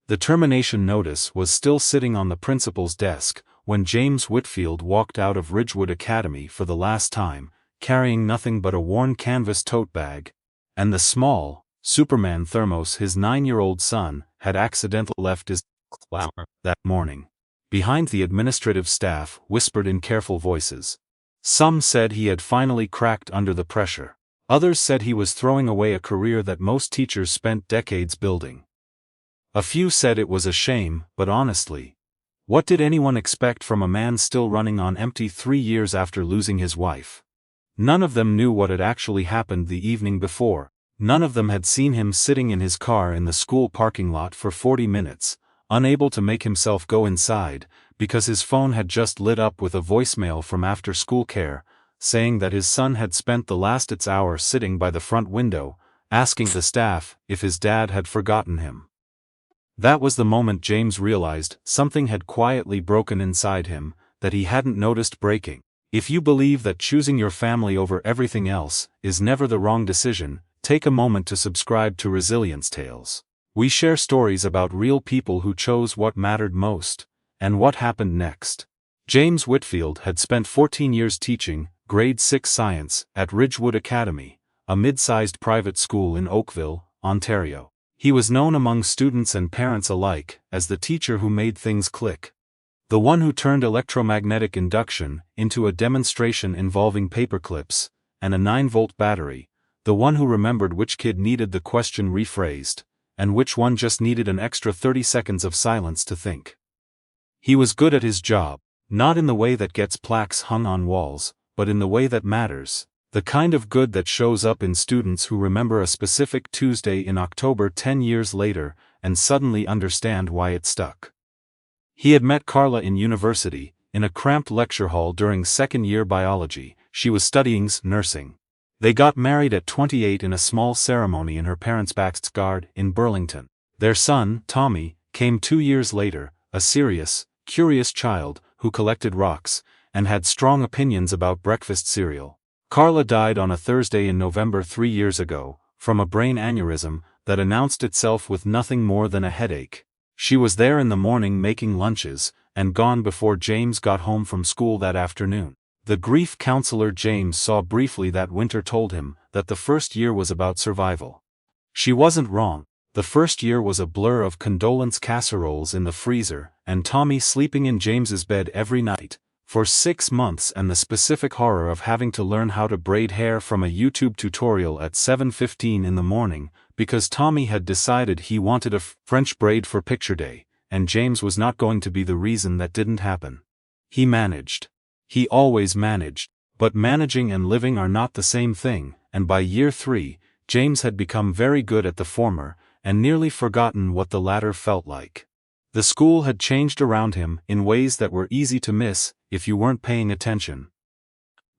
The termination notice was still sitting on the principal's desk when James Whitfield walked out of Ridgewood Academy for the last time, carrying nothing but a worn canvas tote bag, and the small, Superman thermos his 9-year-old son had accidentally left his flour that morning. Behind the administrative staff whispered in careful voices. Some said he had finally cracked under the pressure. Others said he was throwing away a career that most teachers spent decades building. A few said it was a shame, but honestly, what did anyone expect from a man still running on empty 3 years after losing his wife? None of them knew what had actually happened the evening before. None of them had seen him sitting in his car in the school parking lot for 40 minutes, unable to make himself go inside, because his phone had just lit up with a voicemail from after-school care, saying that his son had spent the last hour sitting by the front window, asking the staff if his dad had forgotten him. That was the moment James realized something had quietly broken inside him that he hadn't noticed breaking. If you believe that choosing your family over everything else is never the wrong decision, take a moment to subscribe to Resilience Tales. We share stories about real people who chose what mattered most, and what happened next. James Whitfield had spent 14 years teaching grade 6 science at Ridgewood Academy, a mid-sized private school in Oakville, Ontario. He was known among students and parents alike as the teacher who made things click. The one who turned electromagnetic induction into a demonstration involving paperclips and a 9-volt battery, the one who remembered which kid needed the question rephrased, and which one just needed an extra 30 seconds of silence to think. He was good at his job, not in the way that gets plaques hung on walls, but in the way that matters. The kind of good that shows up in students who remember a specific Tuesday in October 10 years later and suddenly understand why it stuck. He had met Carla in university, in a cramped lecture hall during second-year biology. She was studying nursing. They got married at 28 in a small ceremony in her parents' backyard in Burlington. Their son, Tommy, came 2 years later, a serious, curious child who collected rocks and had strong opinions about breakfast cereal. Carla died on a Thursday in November 3 years ago, from a brain aneurysm that announced itself with nothing more than a headache. She was there in the morning making lunches, and gone before James got home from school that afternoon. The grief counselor James saw briefly that winter told him that the first year was about survival. She wasn't wrong. The first year was a blur of condolence casseroles in the freezer, and Tommy sleeping in James's bed every night for 6 months, and the specific horror of having to learn how to braid hair from a YouTube tutorial at 7:15 in the morning, because Tommy had decided he wanted a French braid for picture day, and James was not going to be the reason that didn't happen. He managed. He always managed, but managing and living are not the same thing, and by year 3, James had become very good at the former, and nearly forgotten what the latter felt like. The school had changed around him in ways that were easy to miss if you weren't paying attention.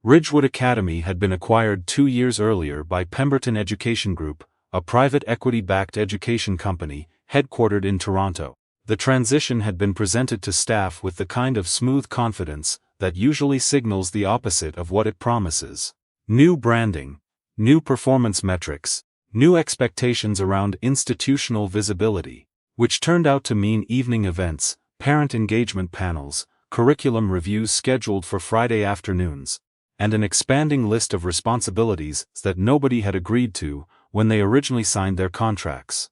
Ridgewood Academy had been acquired 2 years earlier by Pemberton Education Group, a private equity-backed education company headquartered in Toronto. The transition had been presented to staff with the kind of smooth confidence that usually signals the opposite of what it promises. New branding, new performance metrics, new expectations around institutional visibility, which turned out to mean evening events, parent engagement panels, curriculum reviews scheduled for Friday afternoons, and an expanding list of responsibilities that nobody had agreed to when they originally signed their contracts.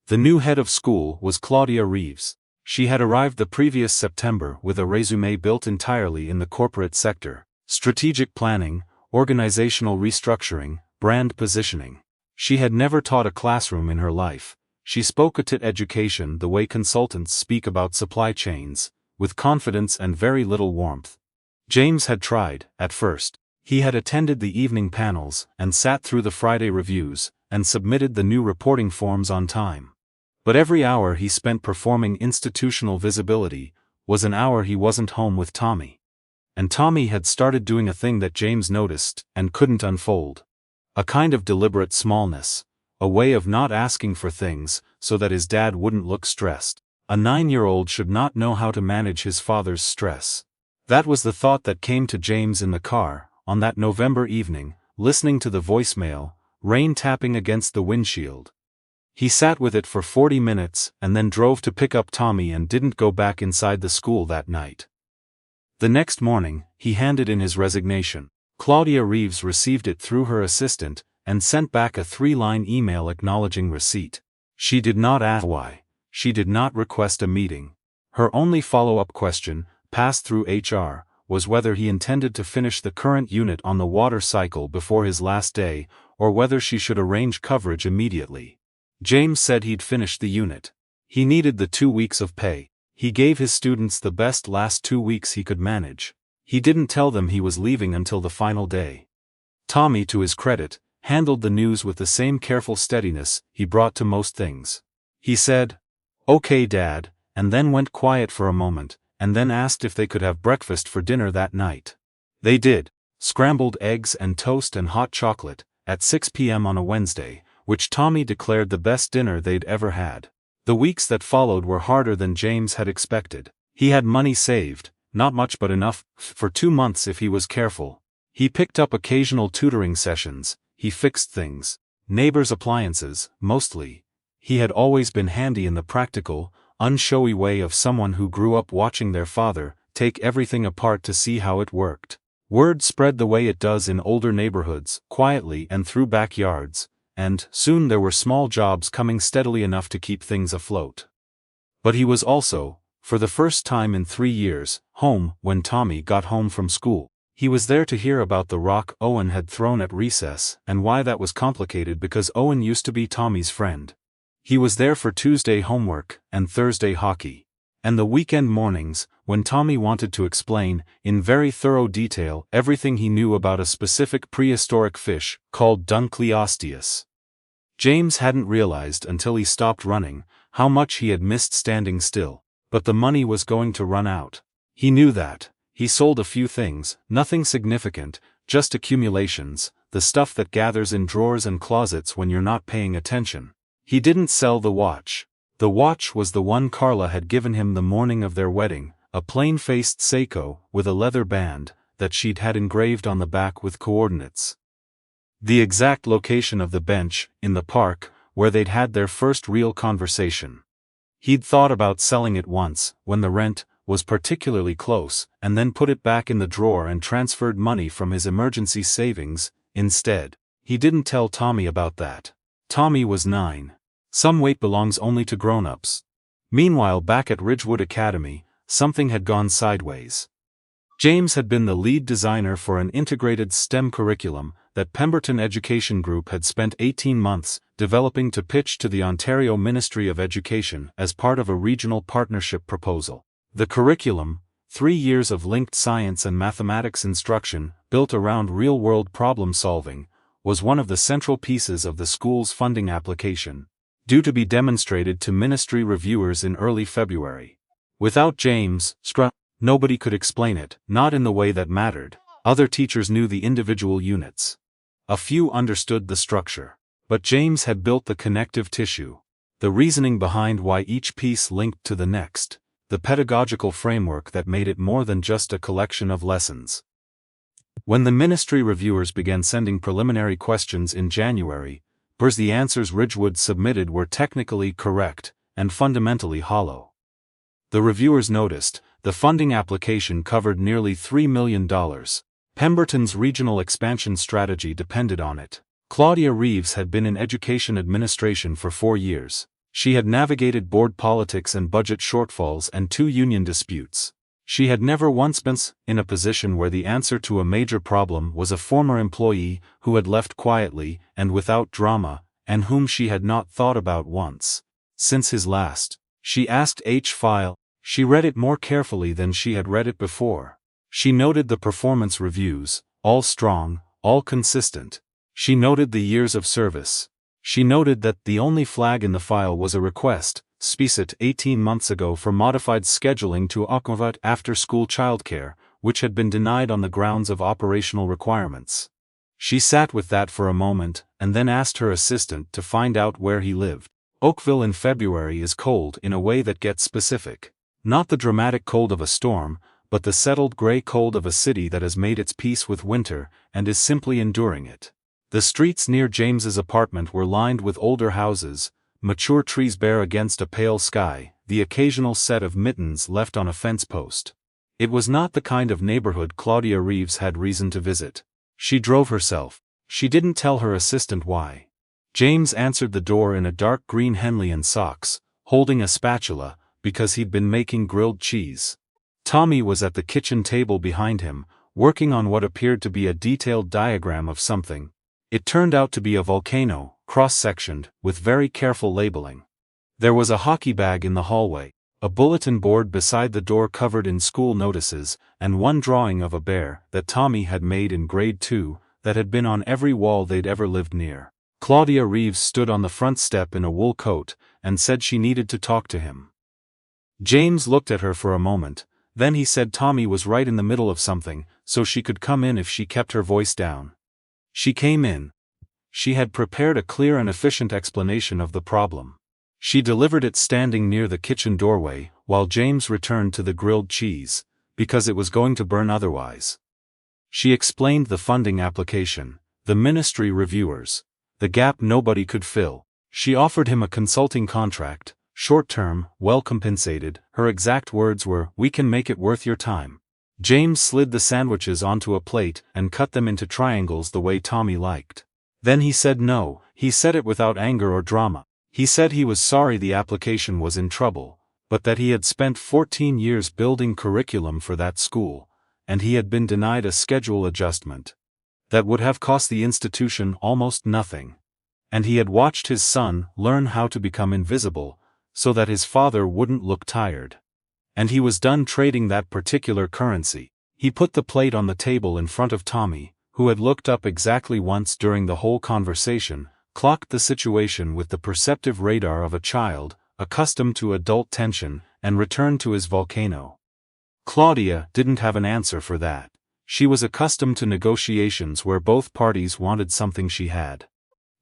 The new head of school was Claudia Reeves. She had arrived the previous September with a resume built entirely in the corporate sector: strategic planning, organizational restructuring, brand positioning. She had never taught a classroom in her life. She spoke at education the way consultants speak about supply chains, with confidence and very little warmth. James had tried, at first. He had attended the evening panels, and sat through the Friday reviews, and submitted the new reporting forms on time. But every hour he spent performing institutional visibility was an hour he wasn't home with Tommy. And Tommy had started doing a thing that James noticed and couldn't unfold. A kind of deliberate smallness. A way of not asking for things so that his dad wouldn't look stressed. A 9-year-old should not know how to manage his father's stress. That was the thought that came to James in the car, on that November evening, listening to the voicemail, rain tapping against the windshield. He sat with it for 40 minutes and then drove to pick up Tommy and didn't go back inside the school that night. The next morning, he handed in his resignation. Claudia Reeves received it through her assistant and sent back a 3-line email acknowledging receipt. She did not ask why. She did not request a meeting. Her only follow-up question, passed through HR, was whether he intended to finish the current unit on the water cycle before his last day, or whether she should arrange coverage immediately. James said he'd finished the unit. He needed the 2 weeks of pay. He gave his students the best last 2 weeks he could manage. He didn't tell them he was leaving until the final day. Tommy, to his credit, handled the news with the same careful steadiness he brought to most things. He said, "Okay, Dad," and then went quiet for a moment, and then asked if they could have breakfast for dinner that night. They did. Scrambled eggs and toast and hot chocolate, at 6 p.m. on a Wednesday, which Tommy declared the best dinner they'd ever had. The weeks that followed were harder than James had expected. He had money saved, not much but enough for 2 months if he was careful. He picked up occasional tutoring sessions, he fixed things. Neighbors' appliances, mostly. He had always been handy in the practical, unshowy way of someone who grew up watching their father take everything apart to see how it worked. Word spread the way it does in older neighborhoods, quietly and through backyards, and soon there were small jobs coming steadily enough to keep things afloat. But he was also, for the first time in 3 years, home when Tommy got home from school. He was there to hear about the rock Owen had thrown at recess and why that was complicated because Owen used to be Tommy's friend. He was there for Tuesday homework and Thursday hockey. And the weekend mornings, when Tommy wanted to explain, in very thorough detail, everything he knew about a specific prehistoric fish called Dunkleosteus. James hadn't realized until he stopped running how much he had missed standing still. But the money was going to run out. He knew that. He sold a few things, nothing significant, just accumulations, the stuff that gathers in drawers and closets when you're not paying attention. He didn't sell the watch. The watch was the one Carla had given him the morning of their wedding, a plain-faced Seiko with a leather band that she'd had engraved on the back with coordinates. The exact location of the bench, in the park, where they'd had their first real conversation. He'd thought about selling it once, when the rent was particularly close, and then put it back in the drawer and transferred money from his emergency savings, instead. He didn't tell Tommy about that. Tommy was 9. Some weight belongs only to grown-ups. Meanwhile, back at Ridgewood Academy, something had gone sideways. James had been the lead designer for an integrated STEM curriculum that Pemberton Education Group had spent 18 months developing to pitch to the Ontario Ministry of Education as part of a regional partnership proposal. The curriculum, 3 years of linked science and mathematics instruction built around real-world problem-solving, was one of the central pieces of the school's funding application, due to be demonstrated to ministry reviewers in early February. Without James, nobody could explain it, not in the way that mattered. Other teachers knew the individual units. A few understood the structure. But James had built the connective tissue, the reasoning behind why each piece linked to the next, the pedagogical framework that made it more than just a collection of lessons. When the ministry reviewers began sending preliminary questions in January, the answers Ridgewood submitted were technically correct and fundamentally hollow. The reviewers noticed the funding application covered nearly $3 million. Pemberton's regional expansion strategy depended on it. Claudia Reeves had been in education administration for 4 years. She had navigated board politics and budget shortfalls and 2 union disputes. She had never once been in a position where the answer to a major problem was a former employee who had left quietly and without drama, and whom she had not thought about once since his last. She asked H-file. She read it more carefully than she had read it before. She noted the performance reviews, all strong, all consistent. She noted the years of service. She noted that the only flag in the file was a request, spicit 18 months ago for modified scheduling to accommodate after-school childcare, which had been denied on the grounds of operational requirements. She sat with that for a moment, and then asked her assistant to find out where he lived. Oakville in February is cold in a way that gets specific. Not the dramatic cold of a storm, but the settled gray cold of a city that has made its peace with winter and is simply enduring it. The streets near James's apartment were lined with older houses, mature trees bare against a pale sky, the occasional set of mittens left on a fence post. It was not the kind of neighborhood Claudia Reeves had reason to visit. She drove herself. She didn't tell her assistant why. James answered the door in a dark green Henley and socks, holding a spatula, because he'd been making grilled cheese. Tommy was at the kitchen table behind him, working on what appeared to be a detailed diagram of something. It turned out to be a volcano, cross-sectioned, with very careful labeling. There was a hockey bag in the hallway, a bulletin board beside the door covered in school notices, and one drawing of a bear that Tommy had made in grade 2 that had been on every wall they'd ever lived near. Claudia Reeves stood on the front step in a wool coat and said she needed to talk to him. James looked at her for a moment, then he said Tommy was right in the middle of something, so she could come in if she kept her voice down. She came in. She had prepared a clear and efficient explanation of the problem. She delivered it standing near the kitchen doorway, while James returned to the grilled cheese, because it was going to burn otherwise. She explained the funding application, the ministry reviewers, the gap nobody could fill. She offered him a consulting contract, short-term, well-compensated. Her exact words were, "We can make it worth your time." James slid the sandwiches onto a plate and cut them into triangles the way Tommy liked. Then he said no. He said it without anger or drama. He said he was sorry the application was in trouble, but that he had spent 14 years building curriculum for that school, and he had been denied a schedule adjustment that would have cost the institution almost nothing. And he had watched his son learn how to become invisible, so that his father wouldn't look tired. And he was done trading that particular currency. He put the plate on the table in front of Tommy, who had looked up exactly once during the whole conversation, clocked the situation with the perceptive radar of a child, accustomed to adult tension, and returned to his volcano. Claudia didn't have an answer for that. She was accustomed to negotiations where both parties wanted something she had.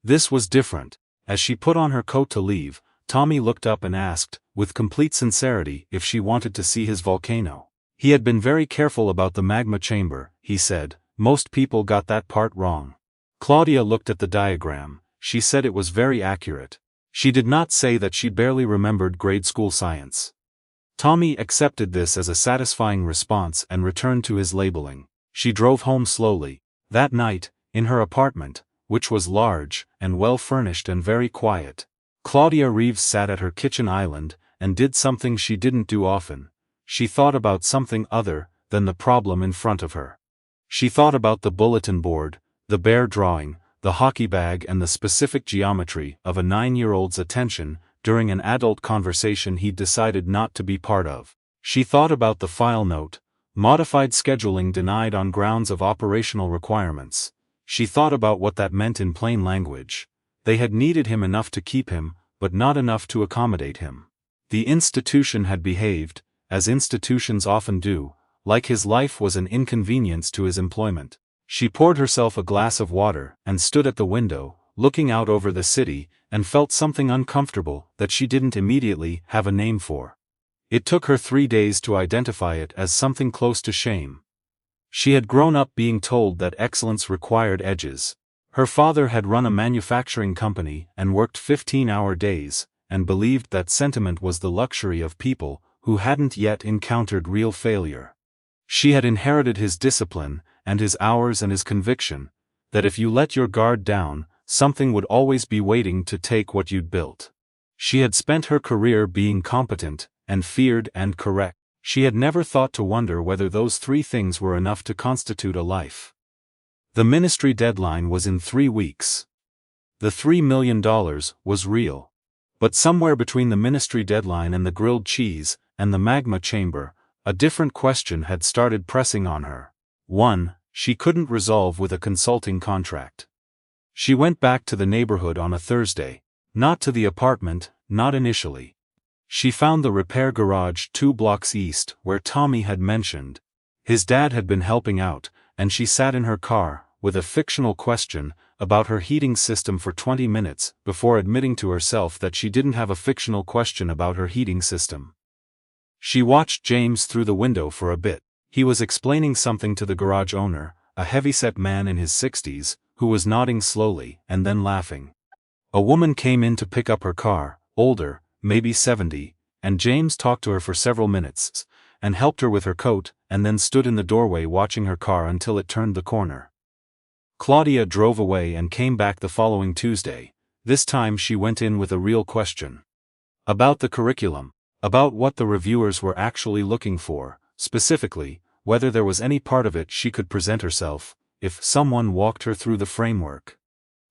This was different. As she put on her coat to leave, Tommy looked up and asked, with complete sincerity, if she wanted to see his volcano. He had been very careful about the magma chamber, he said. Most people got that part wrong. Claudia looked at the diagram. She said it was very accurate. She did not say that she barely remembered grade school science. Tommy accepted this as a satisfying response and returned to his labeling. She drove home slowly. That night, in her apartment, which was large and well-furnished and very quiet, Claudia Reeves sat at her kitchen island and did something she didn't do often. She thought about something other than the problem in front of her. She thought about the bulletin board, the bear drawing, the hockey bag, and the specific geometry of a 9-year-old's attention during an adult conversation he'd decided not to be part of. She thought about the file note, modified scheduling denied on grounds of operational requirements. She thought about what that meant in plain language. They had needed him enough to keep him, but not enough to accommodate him. The institution had behaved, as institutions often do, like his life was an inconvenience to his employment. She poured herself a glass of water and stood at the window, looking out over the city, and felt something uncomfortable that she didn't immediately have a name for. It took her 3 days to identify it as something close to shame. She had grown up being told that excellence required edges. Her father had run a manufacturing company and worked 15-hour days, and believed that sentiment was the luxury of people who hadn't yet encountered real failure. She had inherited his discipline, and his hours, and his conviction that if you let your guard down, something would always be waiting to take what you'd built. She had spent her career being competent, and feared and correct. She had never thought to wonder whether those 3 things were enough to constitute a life. The ministry deadline was in 3 weeks. The $3 million was real. But somewhere between the ministry deadline and the grilled cheese, and the magma chamber, a different question had started pressing on her. One she couldn't resolve with a consulting contract. She went back to the neighborhood on a Thursday. Not to the apartment, not initially. She found the repair garage 2 blocks east, where Tommy had mentioned his dad had been helping out, and she sat in her car, with a fictional question about her heating system for 20 minutes, before admitting to herself that she didn't have a fictional question about her heating system. She watched James through the window for a bit. He was explaining something to the garage owner, a heavyset man in his 60s, who was nodding slowly, and then laughing. A woman came in to pick up her car, older, maybe 70, and James talked to her for several minutes, and helped her with her coat, and then stood in the doorway watching her car until it turned the corner. Claudia drove away and came back the following Tuesday. This time she went in with a real question. About the curriculum. About what the reviewers were actually looking for, specifically, whether there was any part of it she could present herself, if someone walked her through the framework.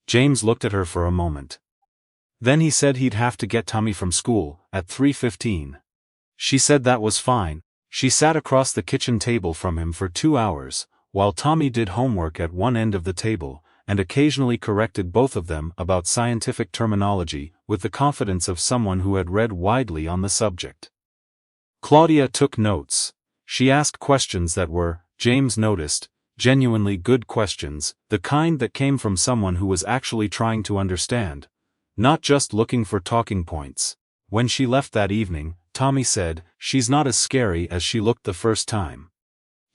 James looked at her for a moment. Then he said he'd have to get Tommy from school at 3:15. She said that was fine. She sat across the kitchen table from him for 2 hours, while Tommy did homework at one end of the table, and occasionally corrected both of them about scientific terminology, with the confidence of someone who had read widely on the subject. Claudia took notes. She asked questions that were, James noticed, genuinely good questions, the kind that came from someone who was actually trying to understand, not just looking for talking points. When she left that evening, Tommy said, "She's not as scary as she looked the first time."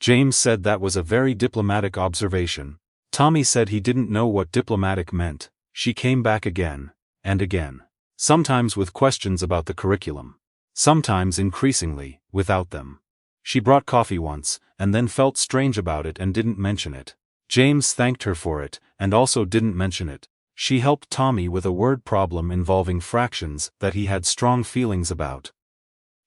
James said that was a very diplomatic observation. Tommy said he didn't know what diplomatic meant. She came back again, and again. Sometimes with questions about the curriculum. Sometimes increasingly, without them. She brought coffee once, and then felt strange about it and didn't mention it. James thanked her for it, and also didn't mention it. She helped Tommy with a word problem involving fractions that he had strong feelings about.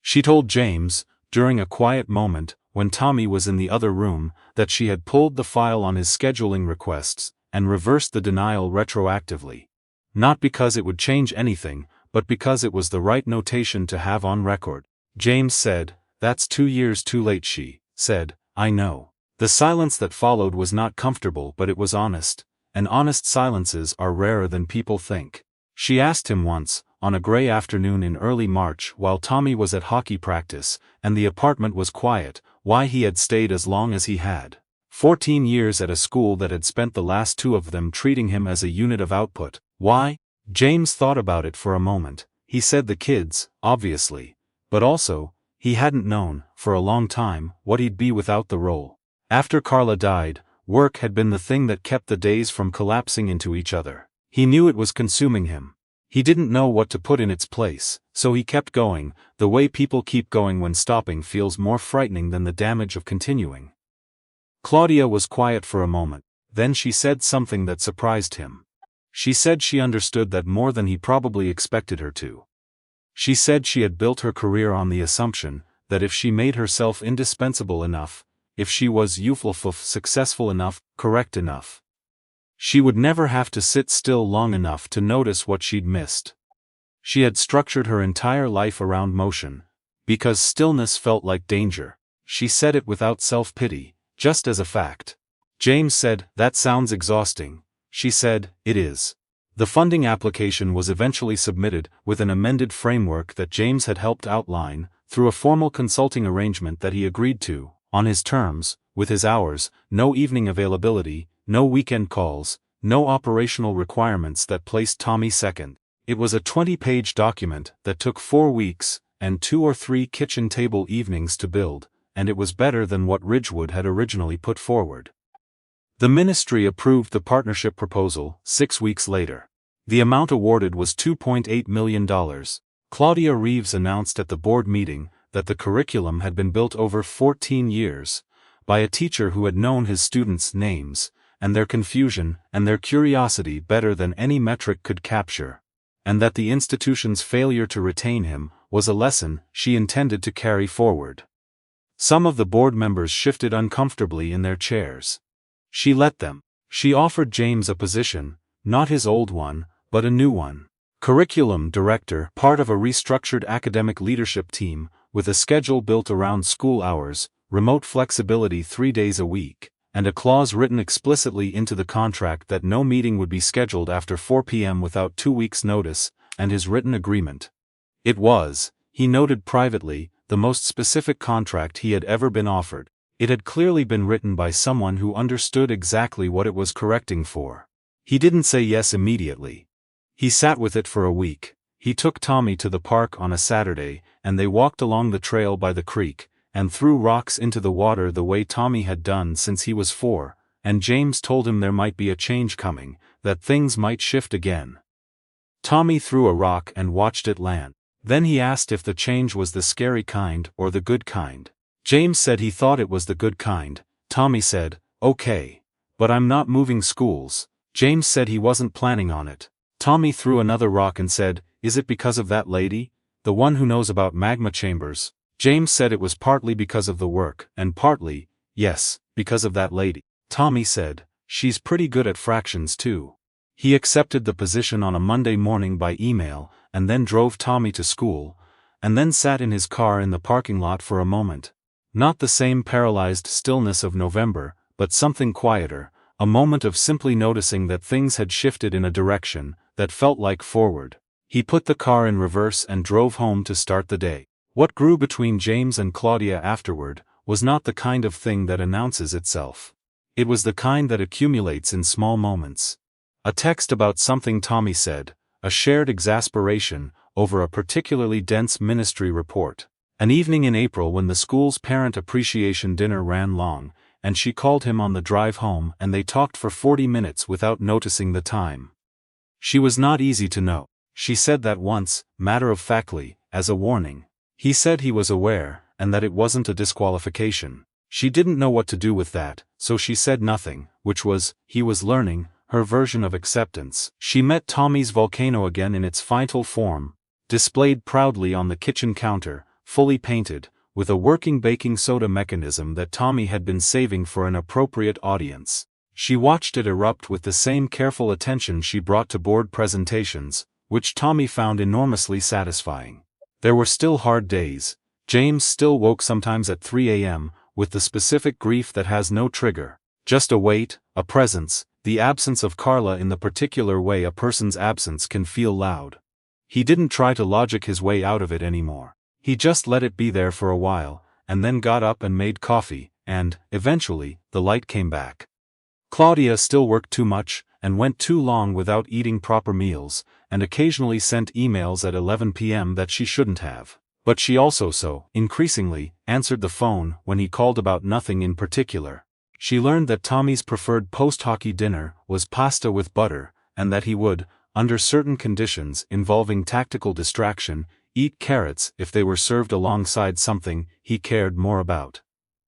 She told James, during a quiet moment, when Tommy was in the other room, that she had pulled the file on his scheduling requests, and reversed the denial retroactively. Not because it would change anything, but because it was the right notation to have on record. James said, "That's 2 years too late." She said, "I know." The silence that followed was not comfortable, but it was honest, and honest silences are rarer than people think. She asked him once, on a gray afternoon in early March while Tommy was at hockey practice, and the apartment was quiet, why he had stayed as long as he had. 14 years at a school that had spent the last 2 of them treating him as a unit of output. Why? James thought about it for a moment. He said the kids, obviously. But also, he hadn't known, for a long time, what he'd be without the role. After Carla died, work had been the thing that kept the days from collapsing into each other. He knew it was consuming him. He didn't know what to put in its place, so he kept going, the way people keep going when stopping feels more frightening than the damage of continuing. Claudia was quiet for a moment, then she said something that surprised him. She said she understood that more than he probably expected her to. She said she had built her career on the assumption that if she made herself indispensable enough, if she was successful enough, correct enough, she would never have to sit still long enough to notice what she'd missed. She had structured her entire life around motion, because stillness felt like danger. She said it without self-pity, just as a fact. James said, "That sounds exhausting." She said, "It is." The funding application was eventually submitted with an amended framework that James had helped outline, through a formal consulting arrangement that he agreed to, on his terms, with his hours, no evening availability, no weekend calls, no operational requirements that placed Tommy second. It was a 20-page document that took 4 weeks, and 2 or 3 kitchen table evenings to build, and it was better than what Ridgewood had originally put forward. The ministry approved the partnership proposal 6 weeks later. The amount awarded was $2.8 million. Claudia Reeves announced at the board meeting that the curriculum had been built over 14 years, by a teacher who had known his students' names, and their confusion and their curiosity better than any metric could capture, and that the institution's failure to retain him was a lesson she intended to carry forward. Some of the board members shifted uncomfortably in their chairs. She let them. She offered James a position, not his old one, but a new one. Curriculum director, part of a restructured academic leadership team, with a schedule built around school hours, remote flexibility 3 days a week, and a clause written explicitly into the contract that no meeting would be scheduled after 4 p.m. without 2 weeks' notice, and his written agreement. It was, he noted privately, the most specific contract he had ever been offered. It had clearly been written by someone who understood exactly what it was correcting for. He didn't say yes immediately. He sat with it for a week. He took Tommy to the park on a Saturday, and they walked along the trail by the creek, and threw rocks into the water the way Tommy had done since he was 4, and James told him there might be a change coming, that things might shift again. Tommy threw a rock and watched it land. Then he asked if the change was the scary kind or the good kind. James said he thought it was the good kind. Tommy said, "Okay. But I'm not moving schools." James said he wasn't planning on it. Tommy threw another rock and said, "Is it because of that lady? The one who knows about magma chambers?" James said it was partly because of the work, and partly, yes, because of that lady. Tommy said, "She's pretty good at fractions too." He accepted the position on a Monday morning by email, and then drove Tommy to school, and then sat in his car in the parking lot for a moment. Not the same paralyzed stillness of November, but something quieter, a moment of simply noticing that things had shifted in a direction that felt like forward. He put the car in reverse and drove home to start the day. What grew between James and Claudia afterward was not the kind of thing that announces itself. It was the kind that accumulates in small moments. A text about something Tommy said, a shared exasperation over a particularly dense ministry report. An evening in April when the school's parent appreciation dinner ran long, and she called him on the drive home and they talked for 40 minutes without noticing the time. She was not easy to know. She said that once, matter-of-factly, as a warning. He said he was aware, and that it wasn't a disqualification. She didn't know what to do with that, so she said nothing, which was, he was learning, her version of acceptance. She met Tommy's volcano again in its final form, displayed proudly on the kitchen counter, fully painted, with a working baking soda mechanism that Tommy had been saving for an appropriate audience. She watched it erupt with the same careful attention she brought to board presentations, which Tommy found enormously satisfying. There were still hard days. James still woke sometimes at 3 a.m., with the specific grief that has no trigger, just a weight, a presence, the absence of Carla in the particular way a person's absence can feel loud. He didn't try to logic his way out of it anymore. He just let it be there for a while, and then got up and made coffee, and, eventually, the light came back. Claudia still worked too much, and went too long without eating proper meals, and occasionally sent emails at 11 p.m. that she shouldn't have. But she also, increasingly, answered the phone when he called about nothing in particular. She learned that Tommy's preferred post-hockey dinner was pasta with butter, and that he would, under certain conditions involving tactical distraction, eat carrots if they were served alongside something he cared more about.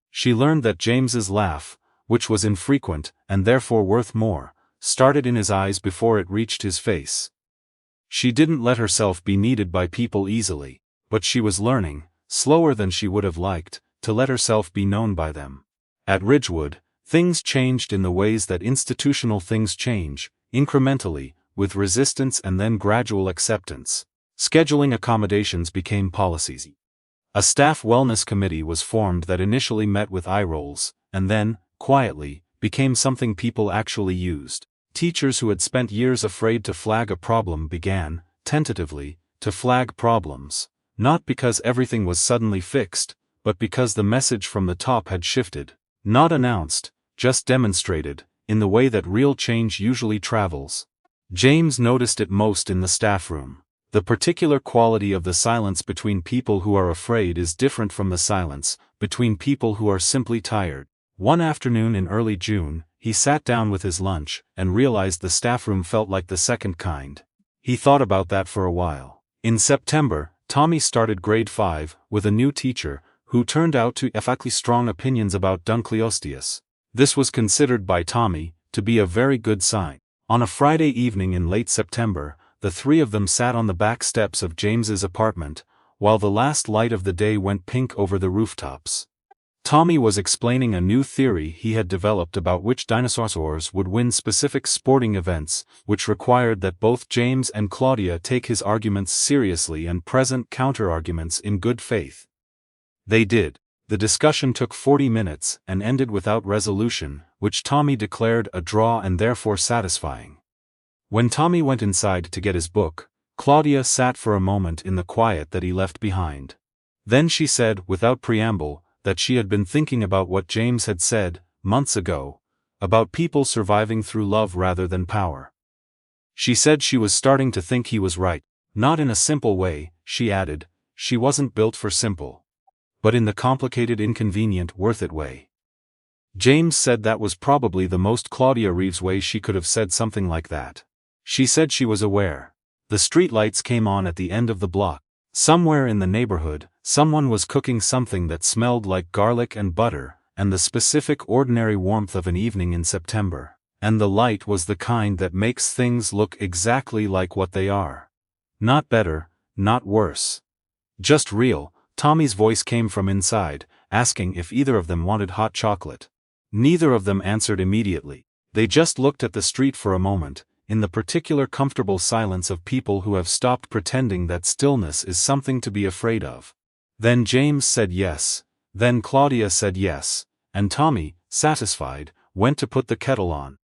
She learned that James's laugh, which was infrequent and therefore worth more, started in his eyes before it reached his face. She didn't let herself be needed by people easily, but she was learning, slower than she would have liked, to let herself be known by them. At Ridgewood, things changed in the ways that institutional things change, incrementally, with resistance and then gradual acceptance. Scheduling accommodations became policies. A staff wellness committee was formed that initially met with eye rolls, and then, quietly, became something people actually used. Teachers who had spent years afraid to flag a problem began, tentatively, to flag problems, not because everything was suddenly fixed, but because the message from the top had shifted, not announced, just demonstrated, in the way that real change usually travels. James noticed it most in the staff room. The particular quality of the silence between people who are afraid is different from the silence between people who are simply tired. One afternoon in early June, he sat down with his lunch and realized the staff room felt like the second kind. He thought about that for a while. In September, Tommy started grade 5 with a new teacher who turned out to have strong opinions about Dunkleosteus. This was considered by Tommy to be a very good sign. On a Friday evening in late September, the three of them sat on the back steps of James's apartment, while the last light of the day went pink over the rooftops. Tommy was explaining a new theory he had developed about which dinosaurs would win specific sporting events, which required that both James and Claudia take his arguments seriously and present counter-arguments in good faith. They did. The discussion took 40 minutes and ended without resolution, which Tommy declared a draw and therefore satisfying. When Tommy went inside to get his book, Claudia sat for a moment in the quiet that he left behind. Then she said, without preamble, that she had been thinking about what James had said, months ago, about people surviving through love rather than power. She said she was starting to think he was right. Not in a simple way, she added, she wasn't built for simple. But in the complicated, inconvenient, worth-it way. James said that was probably the most Claudia Reeves way she could have said something like that. She said she was aware. The streetlights came on at the end of the block. Somewhere in the neighborhood, someone was cooking something that smelled like garlic and butter, and the specific ordinary warmth of an evening in September. And the light was the kind that makes things look exactly like what they are. Not better, not worse. Just real. Tommy's voice came from inside, asking if either of them wanted hot chocolate. Neither of them answered immediately. They just looked at the street for a moment, in the particular comfortable silence of people who have stopped pretending that stillness is something to be afraid of. Then James said yes, then Claudia said yes, and Tommy, satisfied, went to put the kettle on.